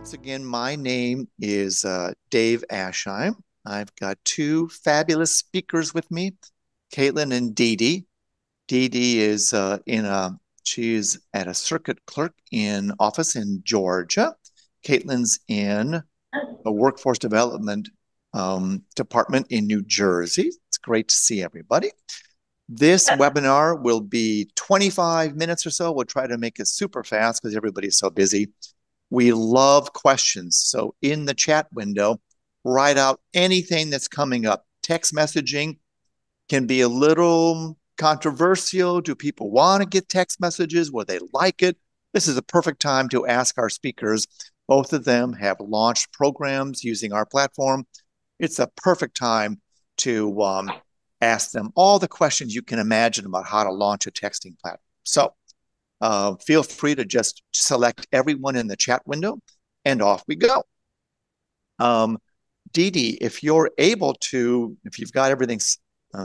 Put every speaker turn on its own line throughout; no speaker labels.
Once again, my name is Dave Ashheim. I've got two fabulous speakers with me, Caitlin and Dee Dee. Dee Dee is she's at a circuit clerk in office in Georgia. Caitlin's in a workforce development department in New Jersey. It's great to see everybody. This webinar will be 25 minutes or so. We'll try to make it super fast because everybody's so busy. We love questions. So in the chat window, write out anything that's coming up. Text messaging can be a little controversial. Do people want to get text messages? Will they like it? This is a perfect time to ask our speakers. Both of them have launched programs using our platform. It's a perfect time to ask them all the questions you can imagine about how to launch a texting platform. So feel free to just select everyone in the chat window and off we go. Dee Dee, if you're able to, if you've got everything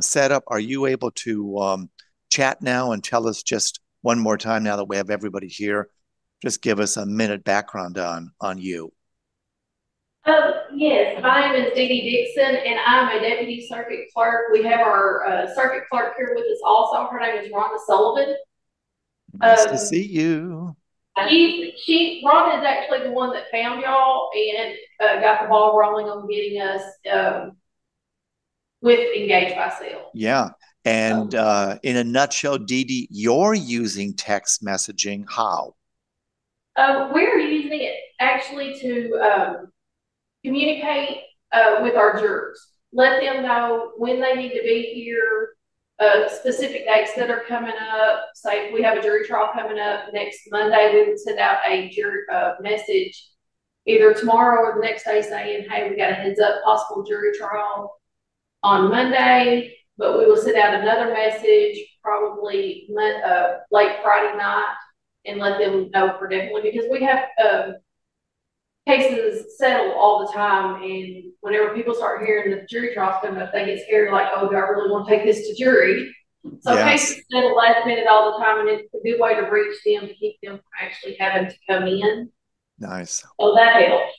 set up, are you able to chat now and tell us just one more time now that we have everybody here? Just give us a minute background on you.
Yes, my name is Dee Dee Dixon, and I'm a deputy circuit clerk. We have our circuit clerk here with us also. Her name is Rhonda Sullivan.
Nice to see you.
Rhonda is actually the one that found y'all and got the ball rolling on getting us with Engage by Sale.
Yeah. And in a nutshell, Dee Dee, you're using text messaging how?
We're using it actually to communicate with our jurors. Let them know when they need to be here, specific dates that are coming up. Say if we have a jury trial coming up next Monday, we would send out a jury message either tomorrow or the next day saying, hey, we got a heads up possible jury trial on Monday, but we will send out another message probably late Friday night and let them know for definitely, because we have cases settle all the time, and whenever people start hearing the jury trials coming up, they get scared, like, oh, do I really want to take this to jury? So yes. Cases settle last minute all the time, and it's a good way to reach them to keep them from actually having to come in.
Nice.
So that helps.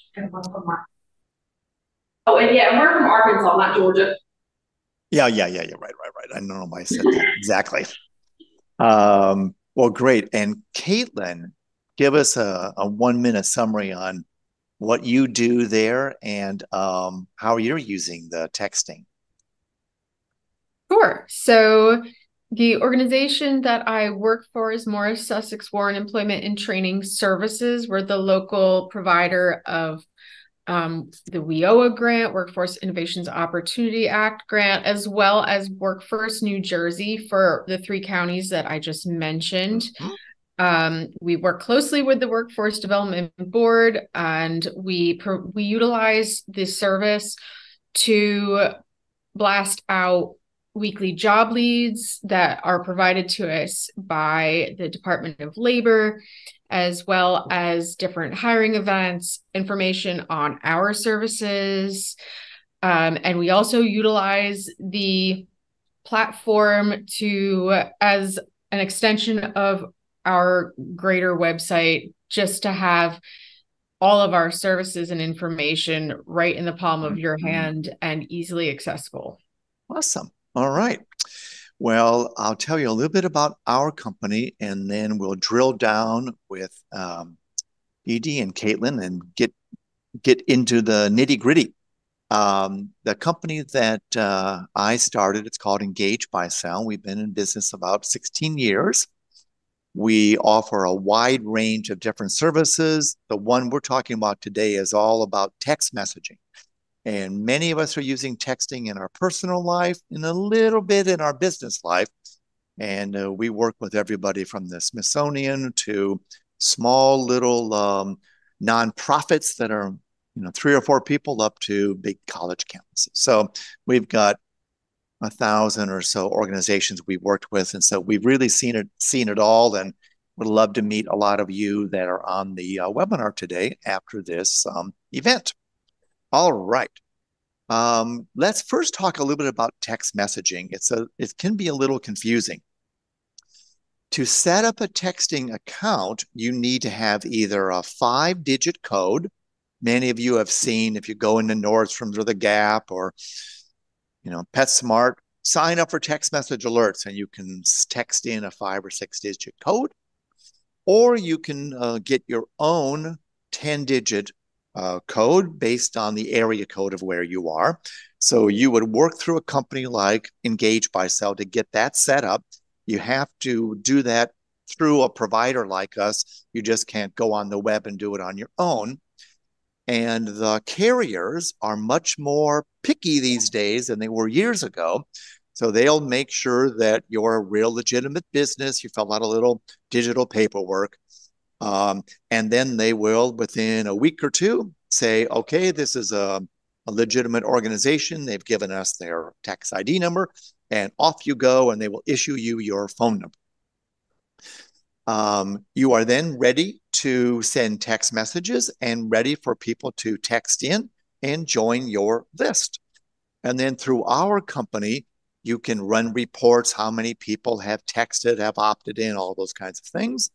Oh, and yeah, we're from Arkansas, not Georgia.
Yeah. Right. I don't know why I said that exactly. Well, great. And Caitlin, give us a 1-minute summary on what you do there and how you're using the texting.
Sure. So the organization that I work for is Morris Sussex Warren Employment and Training Services. We're the local provider of the WIOA grant, Workforce Innovations Opportunity Act grant, as well as Workforce New Jersey for the 3 counties that I just mentioned. Mm-hmm. We work closely with the Workforce Development Board, and we utilize this service to blast out weekly job leads that are provided to us by the Department of Labor, as well as different hiring events, information on our services. And we also utilize the platform as an extension of our greater website, just to have all of our services and information right in the palm of your hand and easily accessible.
Awesome. All right. Well, I'll tell you a little bit about our company, and then we'll drill down with Dee Dee and Caitlin and get into the nitty-gritty. The company that I started, it's called Engage by Sale. We've been in business about 16 years. We offer a wide range of different services. The one we're talking about today is all about text messaging. And many of us are using texting in our personal life and a little bit in our business life. And we work with everybody from the Smithsonian to small little nonprofits that are 3 or 4 people up to big college campuses. So we've got 1,000 or so organizations we've worked with. And so we've really seen it all, and would love to meet a lot of you that are on the webinar today after this event. All right. Let's first talk a little bit about text messaging. It can be a little confusing. To set up a texting account, you need to have either a 5-digit code many of you have seen if you go into Nordstrom's or the Gap or, PetSmart, sign up for text message alerts, and you can text in a 5 or 6-digit code, or you can get your own 10-digit code based on the area code of where you are. So you would work through a company like Engage Buy Sell to get that set up. You have to do that through a provider like us. You just can't go on the web and do it on your own. And the carriers are much more picky these days than they were years ago. So they'll make sure that you're a real legitimate business. You fill out a little digital paperwork. And then they will, within a week or two, say, okay, this is a legitimate organization. They've given us their tax ID number, and off you go, and they will issue you your phone number. You are then ready to send text messages and ready for people to text in and join your list. And then through our company, you can run reports, how many people have texted, have opted in, all those kinds of things.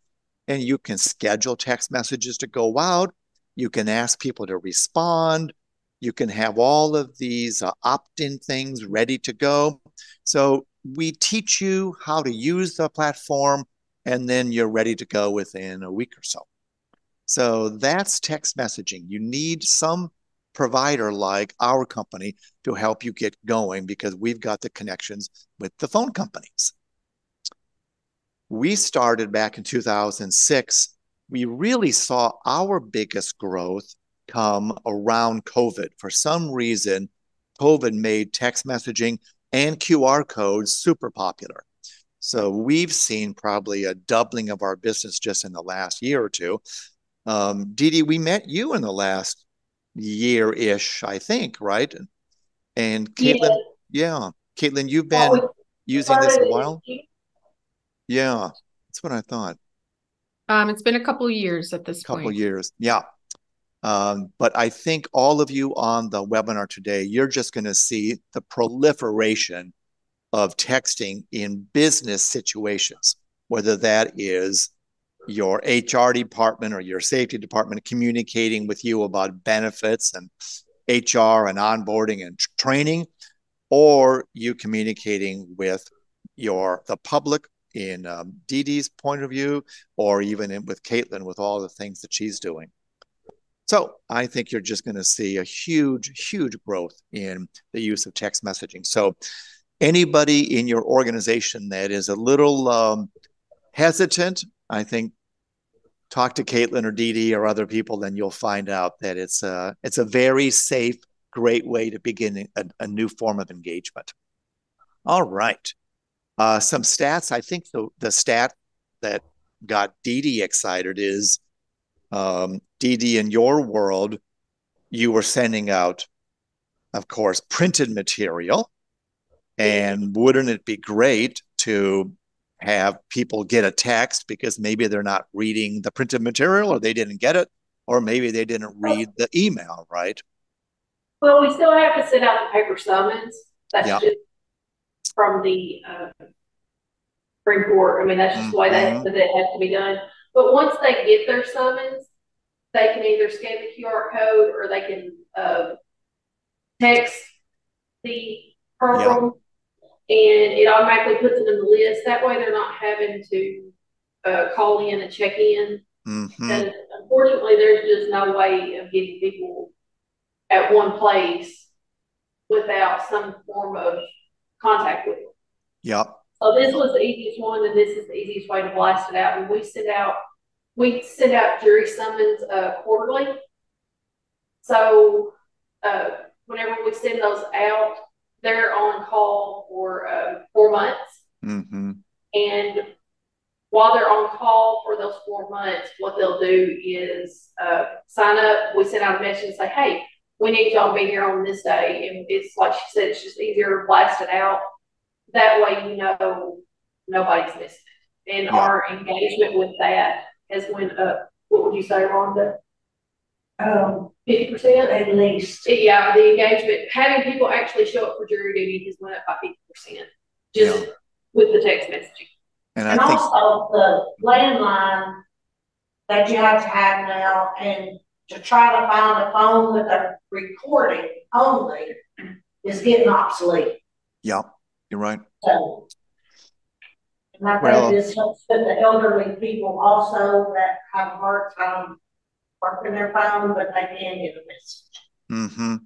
And you can schedule text messages to go out. You can ask people to respond. You can have all of these opt-in things ready to go. So we teach you how to use the platform, and then you're ready to go within a week or so. So that's text messaging. You need some provider like our company to help you get going because we've got the connections with the phone companies. We started back in 2006. We really saw our biggest growth come around COVID. For some reason, COVID made text messaging and QR codes super popular. So we've seen probably a doubling of our business just in the last year or two. Dee Dee, we met you in the last year-ish, I think, right? And Caitlin, yeah. Caitlin, you've been using this a while? Yeah, that's what I thought.
It's been a couple of years at this point.
Couple years, yeah. But I think all of you on the webinar today, you're just going to see the proliferation of texting in business situations, whether that is your HR department or your safety department communicating with you about benefits and HR and onboarding and training, or you communicating with the public in Dee Dee's point of view, or even with Caitlin with all the things that she's doing. So I think you're just going to see a huge, huge growth in the use of text messaging. So anybody in your organization that is a little hesitant, I think talk to Caitlin or Dee Dee or other people, then you'll find out that it's a very safe, great way to begin a new form of engagement. All right. Some stats. I think the stat that got Dee Dee excited is Dee Dee, in your world, you were sending out, of course, printed material. And wouldn't it be great to have people get a text because maybe they're not reading the printed material or they didn't get it, or maybe they didn't read the email, right?
Well, we still have to send out the paper summons. That's just from the Supreme Court. I mean, that's just the way that has to be done. But once they get their summons, they can either scan the QR code or they can text the program, and it automatically puts them in the list. That way they're not having to call in and check in. And unfortunately, there's just no way of getting people at one place without some form of contact with them.
Yep.
So this was the easiest one, and this is the easiest way to blast it out. And we send out jury summons quarterly. So whenever we send those out, they're on call for 4 months. And while they're on call for those 4 months, what they'll do is sign up. We send out a message and say, hey, we need y'all to be here on this day. And it's like she said, it's just easier to blast it out. That way, you know, nobody's missing it. And our engagement with that has went up. What would you say, Rhonda? 50%
at least.
Yeah, the engagement, having people actually show up for jury duty has went up by 50%, just with the text messaging.
And also the landline that you have to have now, and to try to find a phone with a recording only is getting obsolete.
Yeah, you're right.
So, and I think
Well,
this helps with the elderly people also that have a hard time working their phone, but they can get a message.
mm-hmm.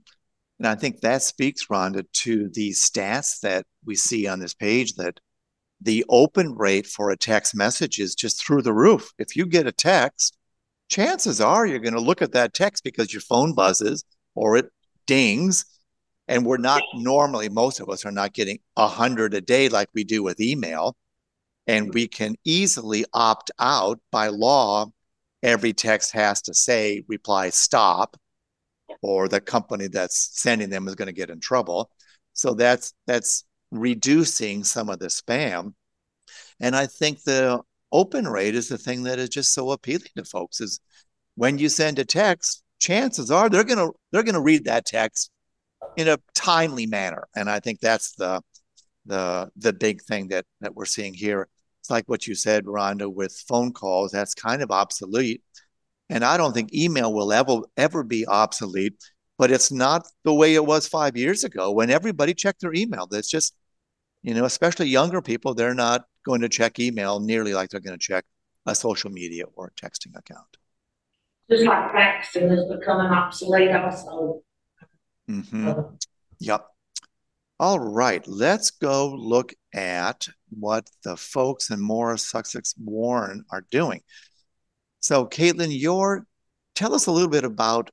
And I think that speaks, Rhonda, to the stats that we see on this page, that the open rate for a text message is just through the roof. If you get a text, chances are you're going to look at that text because your phone buzzes or it dings. And we're not normally, most of us are not getting 100 a day like we do with email. And we can easily opt out by law. Every text has to say reply stop, or the company that's sending them is going to get in trouble. So that's reducing some of the spam. And I think the open rate is the thing that is just so appealing to folks. Is when you send a text, chances are they're gonna read that text in a timely manner. And I think that's the big thing that we're seeing here. It's like what you said, Rhonda, with phone calls. That's kind of obsolete. And I don't think email will ever be obsolete, but it's not the way it was 5 years ago when everybody checked their email. That's just, especially younger people, they're not going to check email nearly like they're going to check a social media or a texting account.
Just like faxing is becoming obsolete also.
Mm-hmm. Yep. All right, let's go look at what the folks in Morris, Sussex, Warren are doing. So, Caitlin, tell us a little bit about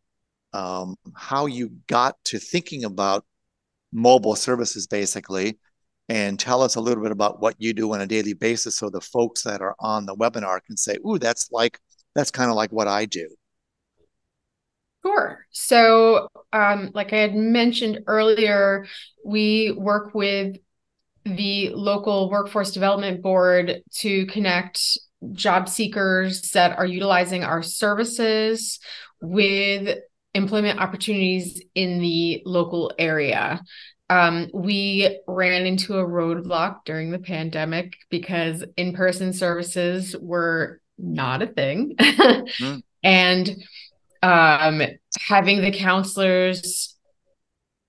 how you got to thinking about mobile services, basically, and tell us a little bit about what you do on a daily basis, so the folks that are on the webinar can say, "Ooh, that's kind of like what I do."
Sure. So, like I had mentioned earlier, we work with the local workforce development board to connect job seekers that are utilizing our services with employment opportunities in the local area. We ran into a roadblock during the pandemic because in-person services were not a thing.
Mm.
And having the counselors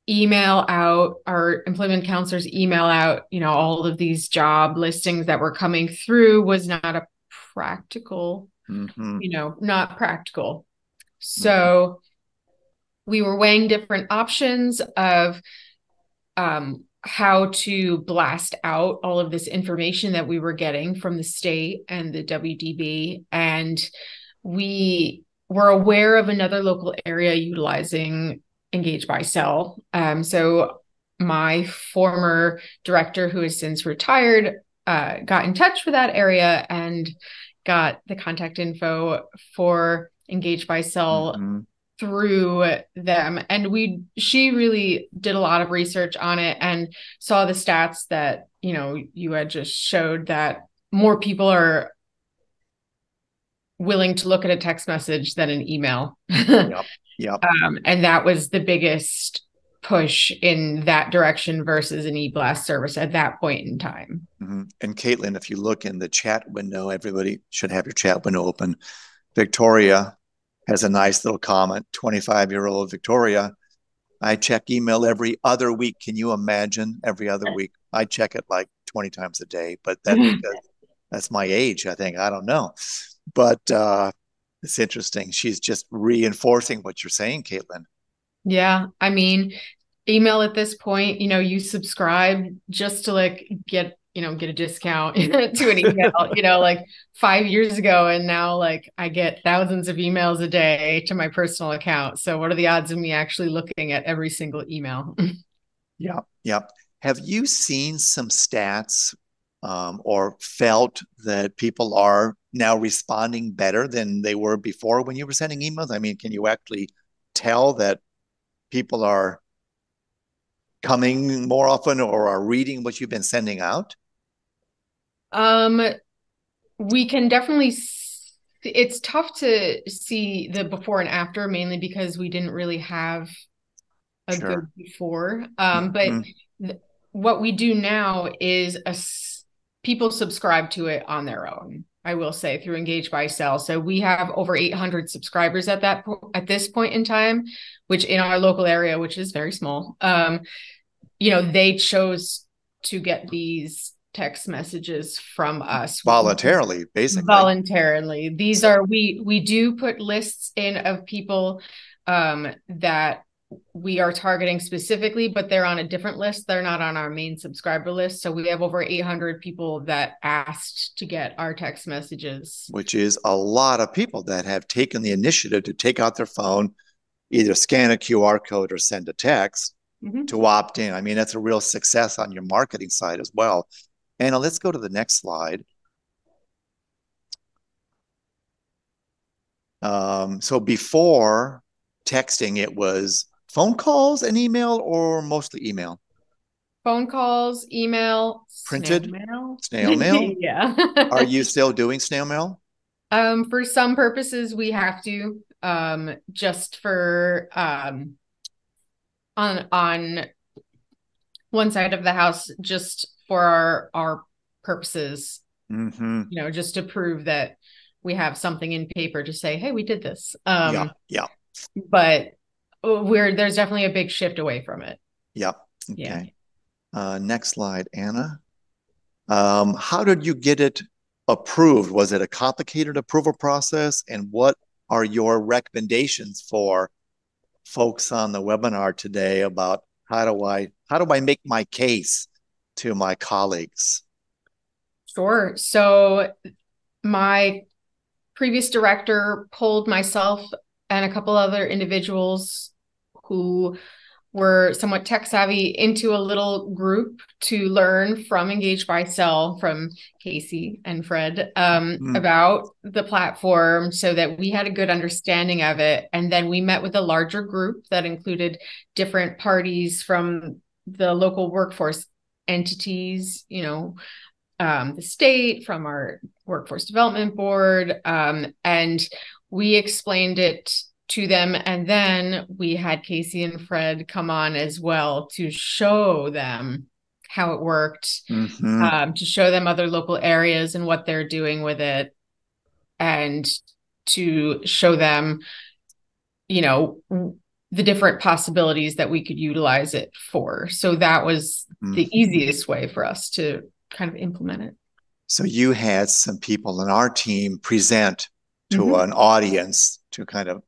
email out, our employment counselors email out, all of these job listings that were coming through was not a practical,
Mm-hmm.
not practical. So we were weighing different options of how to blast out all of this information that we were getting from the state and the WDB. And we were aware of another local area utilizing Engage by Sell. So my former director, who has since retired, got in touch with that area and got the contact info for Engage by Sell through them. And she really did a lot of research on it and saw the stats that, you had just showed, that more people are willing to look at a text message than an email.
Yep.
And that was the biggest push in that direction versus an e-blast service at that point in time.
Mm-hmm. And Caitlin, if you look in the chat window, everybody should have your chat window open. Victoria has a nice little comment. 25-year-old Victoria, I check email every other week. Can you imagine? Every other week. I check it like 20 times a day, but that's because that's my age, I think. I don't know. But it's interesting. She's just reinforcing what you're saying, Caitlin.
Yeah. I mean, email at this point, you subscribe just to get a discount to an email, like 5 years ago. And now I get thousands of emails a day to my personal account. So what are the odds of me actually looking at every single email?
Yeah. Have you seen some stats or felt that people are now responding better than they were before when you were sending emails? I mean, can you actually tell that people are coming more often or are reading what you've been sending out?
We can definitely, it's tough to see the before and after, mainly because we didn't really have a good before. But what we do now is people subscribe to it on their own. I will say, through Engage Buy Sell. So we have over 800 subscribers at this point in time, which in our local area, which is very small, they chose to get these text messages from us
voluntarily, basically.
Voluntarily. These are we do put lists in of people that we are targeting specifically, but they're on a different list. They're not on our main subscriber list. So we have over 800 people that asked to get our text messages.
Which is a lot of people that have taken the initiative to take out their phone, either scan a QR code or send a text to opt in. I mean, that's a real success on your marketing side as well. Anna, let's go to the next slide. So before texting, it was phone calls and email, or mostly email?
Phone calls, email,
printed
snail mail.
Yeah. Are you still doing snail mail?
For some purposes, we have to, just for on one side of the house, just for our purposes, just to prove that we have something in paper to say, hey, we did this.
Yeah.
But there's definitely a big shift away from it.
Yep. Okay. Yeah. Next slide, Anna. How did you get it approved? Was it a complicated approval process? And what are your recommendations for folks on the webinar today about how do I make my case to my colleagues?
Sure. So my previous director pulled myself and a couple other individuals who were somewhat tech savvy into a little group to learn from Engage Buy Sell, from Casey and Fred, about the platform, so that we had a good understanding of it. And then we met with a larger group that included different parties from the local workforce entities, the state, from our workforce development board, and we explained it to them. And then we had Casey and Fred come on as well to show them how it worked, to show them other local areas and what they're doing with it, and to show them, the different possibilities that we could utilize it for. So that was the easiest way for us to kind of implement it.
So you had some people in our team present to an audience to kind of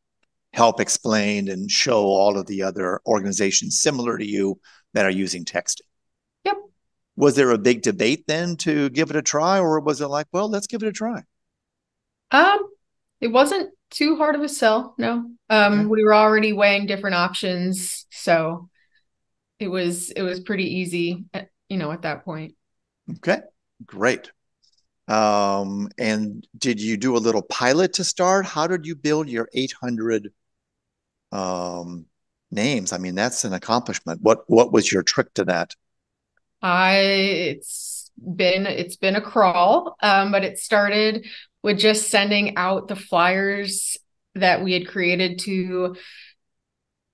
help explain and show all of the other organizations similar to you that are using texting.
Yep.
Was there a big debate then to give it a try, or was it like, well, let's give it a try?
It wasn't too hard of a sell. No. Okay. We were already weighing different options, so it was pretty easy at that point.
Okay, great. And did you do a little pilot to start? How did you build your 800 names? I mean, that's an accomplishment. What was your trick to that?
It's been a crawl, but it started with just sending out the flyers that we had created to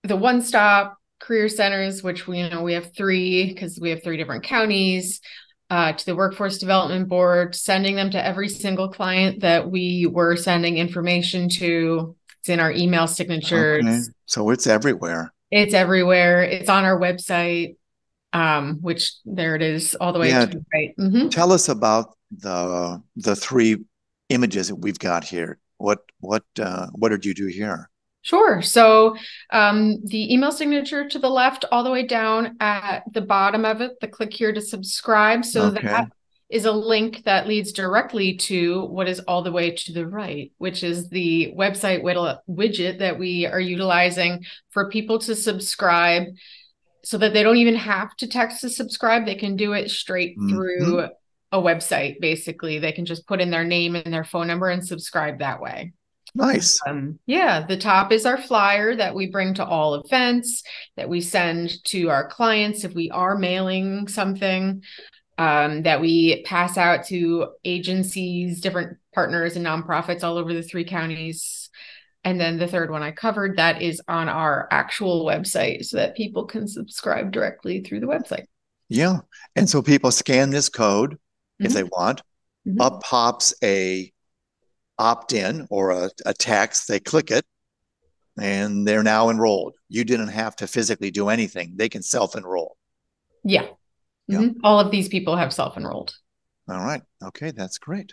the one-stop career centers, which we have 3, because we have 3 different counties, to the workforce development board, sending them to every single client that we were sending information to. It's in our email signatures.
Okay. So it's everywhere.
It's everywhere. It's on our website, which there it is all the way to the right.
Tell us about the 3 images that we've got here. What did you do here?
Sure. So the email signature to the left, all the way down at the bottom of it, the click here to subscribe. So that is a link that leads directly to what is all the way to the right, which is the website widget that we are utilizing for people to subscribe, so that they don't even have to text to subscribe. They can do it straight through a website. Basically, they can just put in their name and their phone number and subscribe that way.
Nice.
The top is our flyer that we bring to all events, that we send to our clients if we are mailing something, that we pass out to agencies, different partners and nonprofits all over the 3 counties. And then the third one I covered, that is on our actual website, so that people can subscribe directly through the website.
Yeah. And so people scan this code if they want, up pops a opt-in or a text, they click it, and they're now enrolled. You didn't have to physically do anything. They can self-enroll.
Yeah.
Yeah.
All of these people have self-enrolled.
All right. Okay, that's great.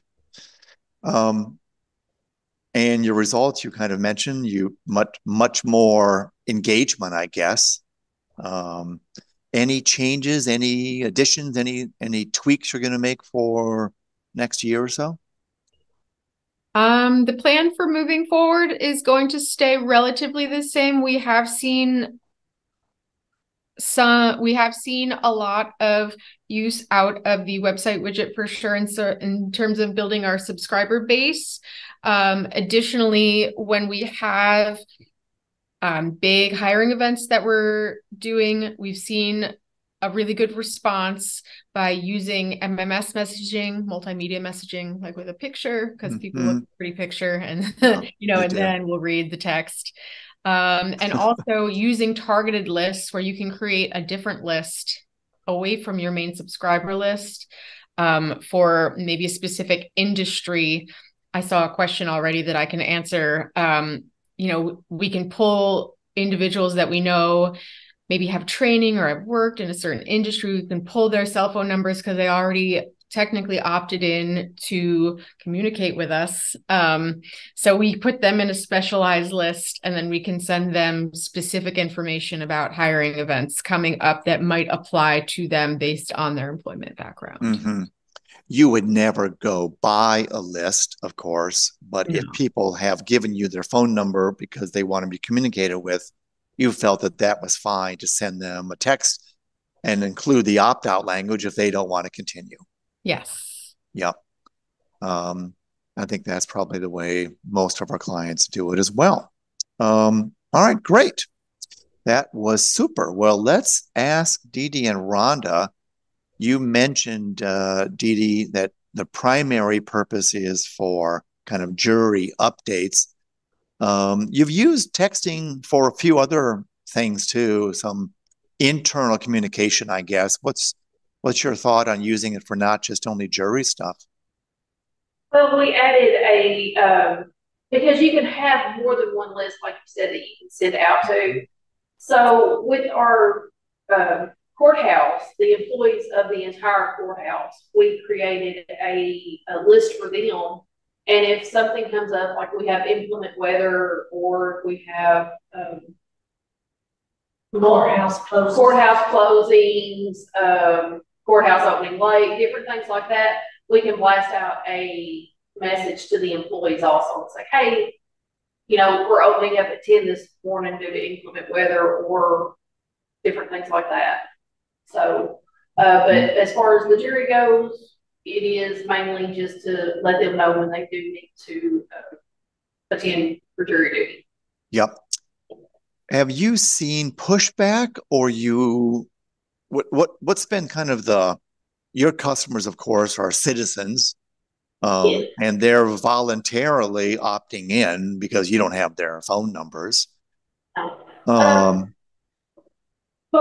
And your results, you kind of mentioned, you much more engagement, I guess. Any changes, any additions, any tweaks you're going to make for next year or so?
The plan for moving forward is going to stay relatively the same. We have seen a lot of use out of the website widget for sure, and so in terms of building our subscriber base. Additionally, when we have big hiring events that we're doing, we've seen a really good response by using MMS messaging, multimedia messaging, like with a picture, because people look at a pretty picture and, then we'll read the text. And also using targeted lists where you can create a different list away from your main subscriber list for maybe a specific industry. I saw a question already that I can answer. We can pull individuals that we know maybe have training or have worked in a certain industry. We can pull their cell phone numbers because they already technically opted in to communicate with us. So we put them in a specialized list, and then we can send them specific information about hiring events coming up that might apply to them based on their employment background.
You would never go buy a list, of course, but if people have given you their phone number because they want to be communicated with, you felt that was fine to send them a text and include the opt-out language if they don't want to continue.
Yes.
Yep. I think that's probably the way most of our clients do it as well. All right, great. That was super. Well, let's ask Dee Dee and Rhonda. You mentioned, Dee Dee, that the primary purpose is for kind of jury updates. You've used texting for a few other things too, some internal communication, I guess. What's your thought on using it for not just only jury stuff?
Well, we added because you can have more than one list, like you said, that you can send out to. So with our courthouse, the employees of the entire courthouse, we created a list for them. And if something comes up, like we have inclement weather, or if we have
courthouse
closings, courthouse opening late, different things like that, we can blast out a message to the employees also and say, hey, we're opening up at 10 this morning due to inclement weather, or different things like that. So, but as far as the jury goes, it is mainly just to let them know when they do need to attend for jury duty.
Yep. Have you seen pushback, or what's been kind of your customers, of course, are citizens,
Yes.
and they're voluntarily opting in because you don't have their phone numbers.
But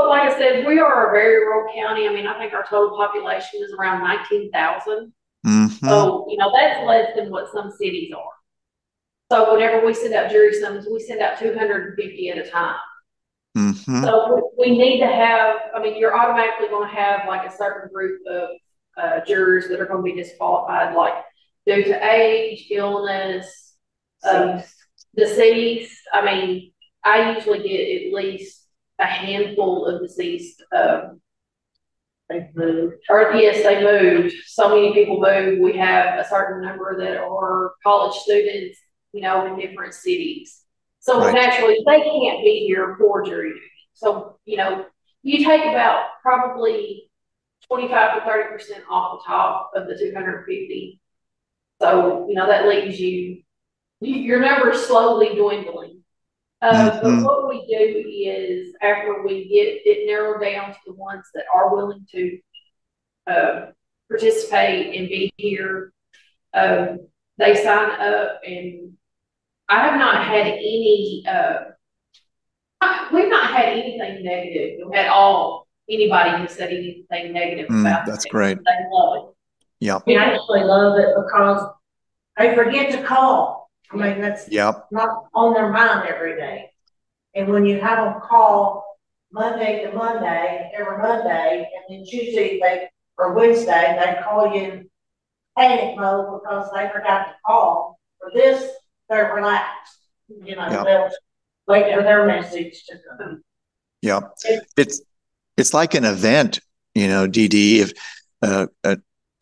like I said, we are a very rural county. I mean, I think our total population is around 19,000. So, that's less than what some cities are. So whenever we send out jury summons, we send out 250 at a time. So we need to have, you're automatically going to have like a certain group of jurors that are going to be disqualified, like due to age, illness, deceased. I usually get at least a handful of deceased. They moved. Yes, they moved. So many people moved. We have a certain number that are college students, in different cities. So naturally, they can't be here for jury duty. So, you take about probably 25 to 30% off the top of the 250. So, that leaves your number's slowly dwindling. But what we do is, after we get it narrowed down to the ones that are willing to participate and be here, they sign up, and I have not had we've not had anything negative at all. Anybody who said anything negative about
that's great.
They love it.
Yep.
I actually love it because they forget to call. I mean, that's
Yep.
not on their mind every day. And when you have them call Monday to Monday, every Monday, and then Tuesday or Wednesday, they call you in panic mode because they forgot to call. For this, they're relaxed.
Yep.
They'll wait for their message to come.
Yep. It's like an event, Dee Dee. If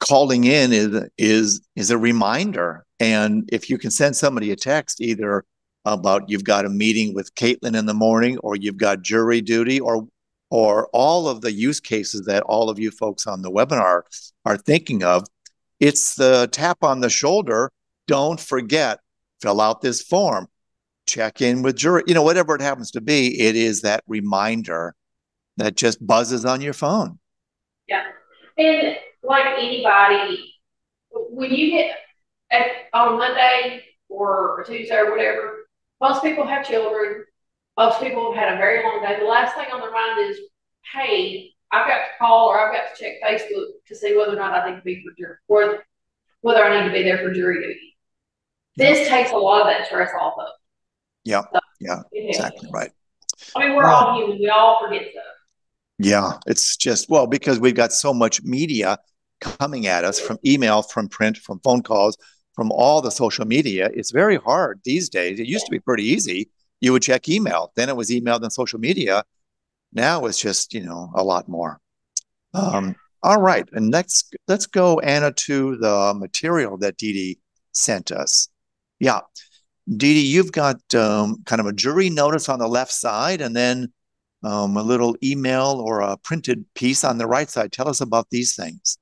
calling in is a reminder, and if you can send somebody a text either about you've got a meeting with Caitlin in the morning, or you've got jury duty, or all of the use cases that all of you folks on the webinar are thinking of, it's the tap on the shoulder. Don't forget, fill out this form, check in with jury, whatever it happens to be. It is that reminder that just buzzes on your phone.
Yeah. And like anybody, when you hit on Monday or Tuesday or whatever, most people have children. Most people have had a very long day. The last thing on their mind is, hey, I've got to call or I've got to check Facebook to see whether or not I need to be for jury, or whether I need to be there for jury duty. Yeah. This takes a lot of that stress off of.
Yeah, so, yeah, exactly right.
I mean, we're all human. We all forget stuff.
Yeah, it's just, because we've got so much media coming at us from email, from print, from phone calls, from all the social media. It's very hard these days. It used to be pretty easy. You would check email. Then it was email, then social media. Now it's just, a lot more. All right. And next, let's go, Anna, to the material that Dee Dee sent us. Yeah. Dee Dee, you've got kind of a jury notice on the left side, and then a little email or a printed piece on the right side. Tell us about these things.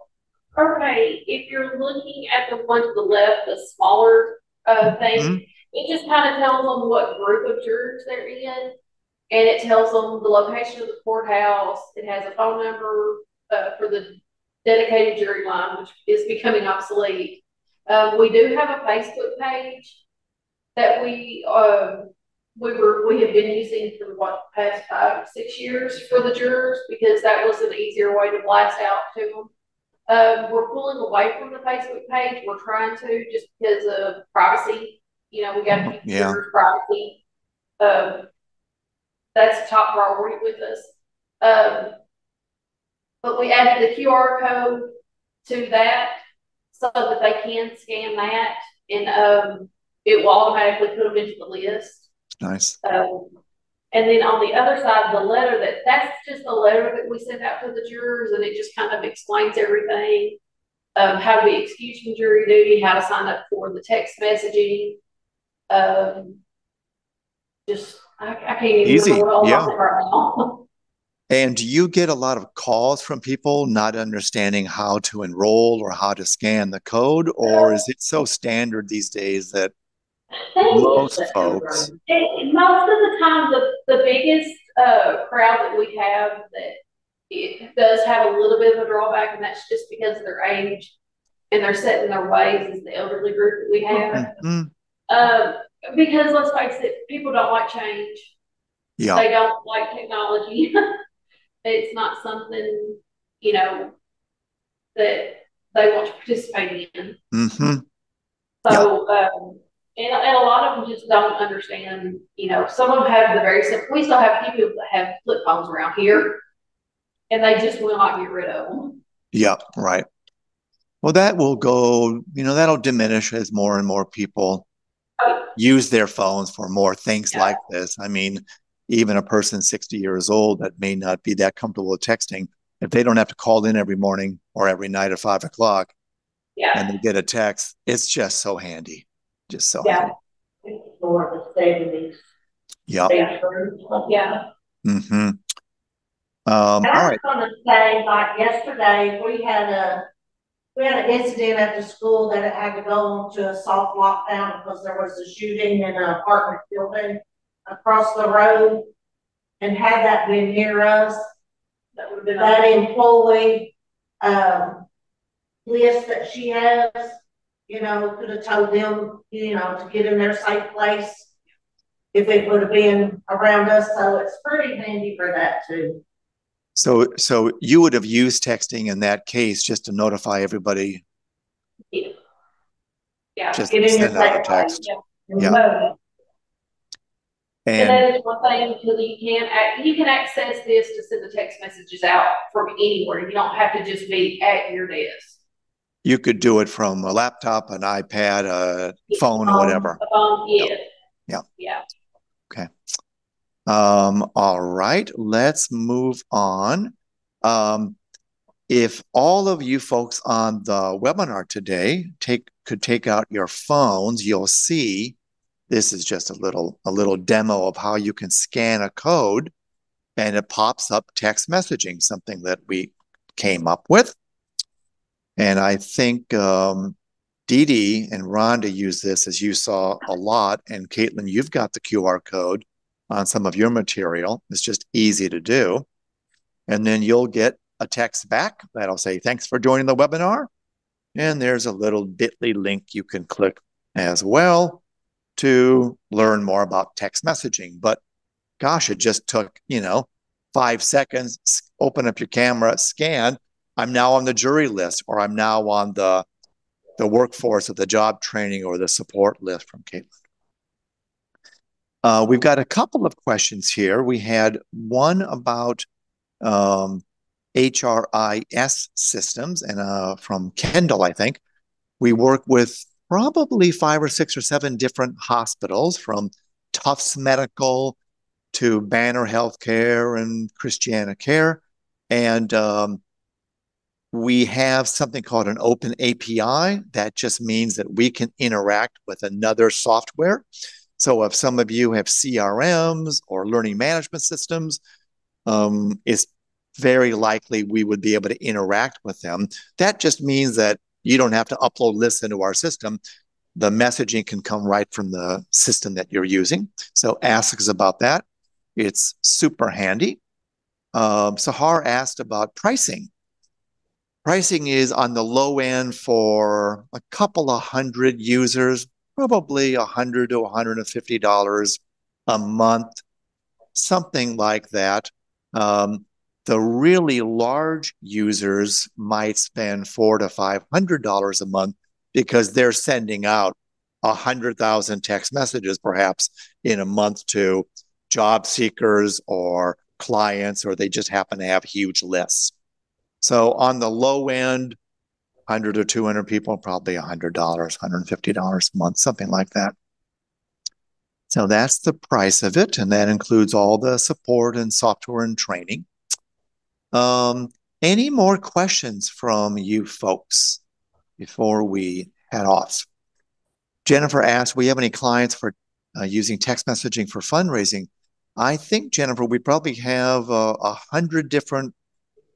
Okay, if you're looking at the one to the left, the smaller thing, it just kind of tells them what group of jurors they're in, and it tells them the location of the courthouse. It has a phone number for the dedicated jury line, which is becoming obsolete. We do have a Facebook page that we have been using for the past 5-6 years for the jurors, because that was an easier way to blast out to them. We're pulling away from the Facebook page. We're trying to, just because of privacy. We got to keep jurors' privacy. That's a top priority with us. But we added the QR code to that so that they can scan that, and it will automatically put them into the list.
Nice.
And then on the other side of the letter, that's just a letter that we send out to the jurors, and it just kind of explains everything, how to be excused from jury duty, how to sign up for the text messaging. I can't even remember what all of it right now.
And do you get a lot of calls from people not understanding how to enroll or how to scan the code, or is it so standard these days that most folks?
Most of the time, the biggest crowd that we have, that it does have a little bit of a drawback, and that's just because of their age and they're set in their ways, is the elderly group that we have. Because let's face it, people don't like change. Yeah. They don't like technology. It's not something, that they want to participate in. So, and a lot of them just don't understand, some of them have the very simple. We still have people that have flip phones around here, and they just will not get rid of them.
Yeah, right. Well, that will go, that'll diminish as more and more people use their phones for more things like this. I mean, even a person 60 years old that may not be that comfortable with texting, if they don't have to call in every morning or every night at 5 o'clock, and they get a text, it's just so handy. Just so handy.
It's more of the 70s.
Yeah.
Yeah.
And
I was going to say, like yesterday, we had an incident at the school that it had to go into a soft lockdown because there was a shooting in an apartment building across the road. And had that been near us, that employee list that she has, could have told them, to get in their safe place if it would have been around us. So it's pretty handy for that too.
So you would have used texting in that case just to notify everybody
Yeah. Yeah.
Just
Get in your
send out a
safe place.
text.
Yeah.
Yeah.
And that is one thing, because you can access this to send the text messages out from anywhere. You don't have to just be at your desk.
You could do it from a laptop, an iPad, a phone, whatever.
A phone, yeah.
Yeah.
Yeah.
Okay. All right, let's move on. If all of you folks on the webinar today could take out your phones, you'll see this is just a little demo of how you can scan a code and it pops up text messaging, something that we came up with. And I think Dee Dee and Rhonda use this, as you saw, a lot. And Caitlin, you've got the QR code on some of your material. It's just easy to do. And then you'll get a text back that'll say, thanks for joining the webinar. And there's a little bit.ly link you can click as well to learn more about text messaging. But gosh, it just took, 5 seconds, open up your camera, scan. I'm now on the jury list, or I'm now on the workforce of the job training or the support list from Caitlin. We've got a couple of questions here. We had one about HRIS systems, and from Kendall, I think. We work with probably 5 or 6 or 7 different hospitals, from Tufts Medical to Banner Healthcare and Christiana Care. And we have something called an open API. That just means that we can interact with another software. So if some of you have CRMs or learning management systems, it's very likely we would be able to interact with them. That just means that you don't have to upload lists into our system. The messaging can come right from the system that you're using. So ask us about that. It's super handy. Sahar asked about pricing. Pricing is on the low end for a couple of hundred users, probably $100 to $150 a month, something like that. The really large users might spend $400 to $500 a month because they're sending out 100,000 text messages perhaps in a month to job seekers or clients, or they just happen to have huge lists. So on the low end, 100 or 200 people, probably $100, $150 a month, something like that. So that's the price of it, and that includes all the support and software and training. Any more questions from you folks before we head off? Jennifer asked, we have any clients for using text messaging for fundraising? I think, Jennifer, we probably have 100 different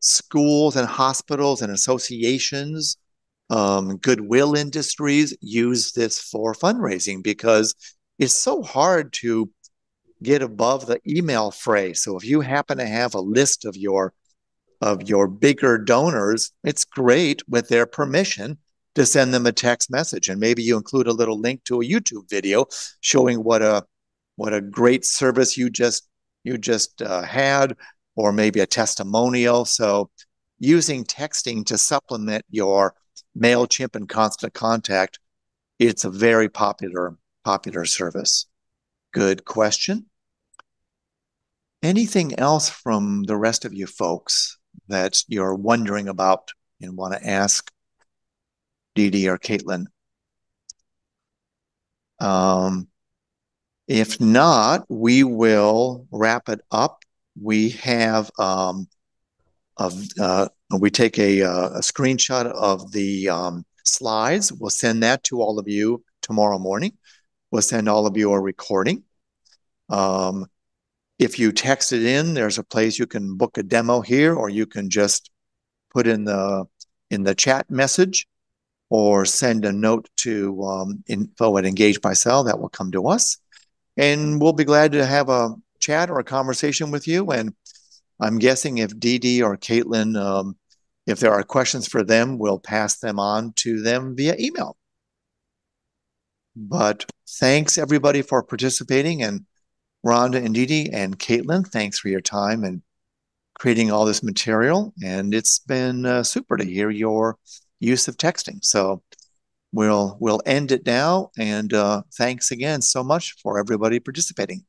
schools and hospitals and associations, goodwill industries use this for fundraising, because it's so hard to get above the email fray. So if you happen to have a list of your bigger donors, it's great with their permission to send them a text message, and maybe you include a little link to a YouTube video showing what a great service you just had, or maybe a testimonial. So using texting to supplement your MailChimp and Constant Contact, it's a very popular service. Good question. Anything else from the rest of you folks that you're wondering about and want to ask Dee Dee or Caitlin? If not, we will wrap it up. We have we take a screenshot of the slides. We'll send that to all of you tomorrow morning. We'll send all of you a recording. If you text it in, there's a place you can book a demo here, or you can just put in the chat message, or send a note to info@EngageBySal. That will come to us. And we'll be glad to have a chat or a conversation with you. And I'm guessing if Dee Dee or Caitlin, if there are questions for them, we'll pass them on to them via email. But thanks everybody for participating, and Rhonda and Dee Dee and Caitlin, thanks for your time and creating all this material. And it's been super to hear your use of texting. So we'll end it now. And thanks again so much for everybody participating.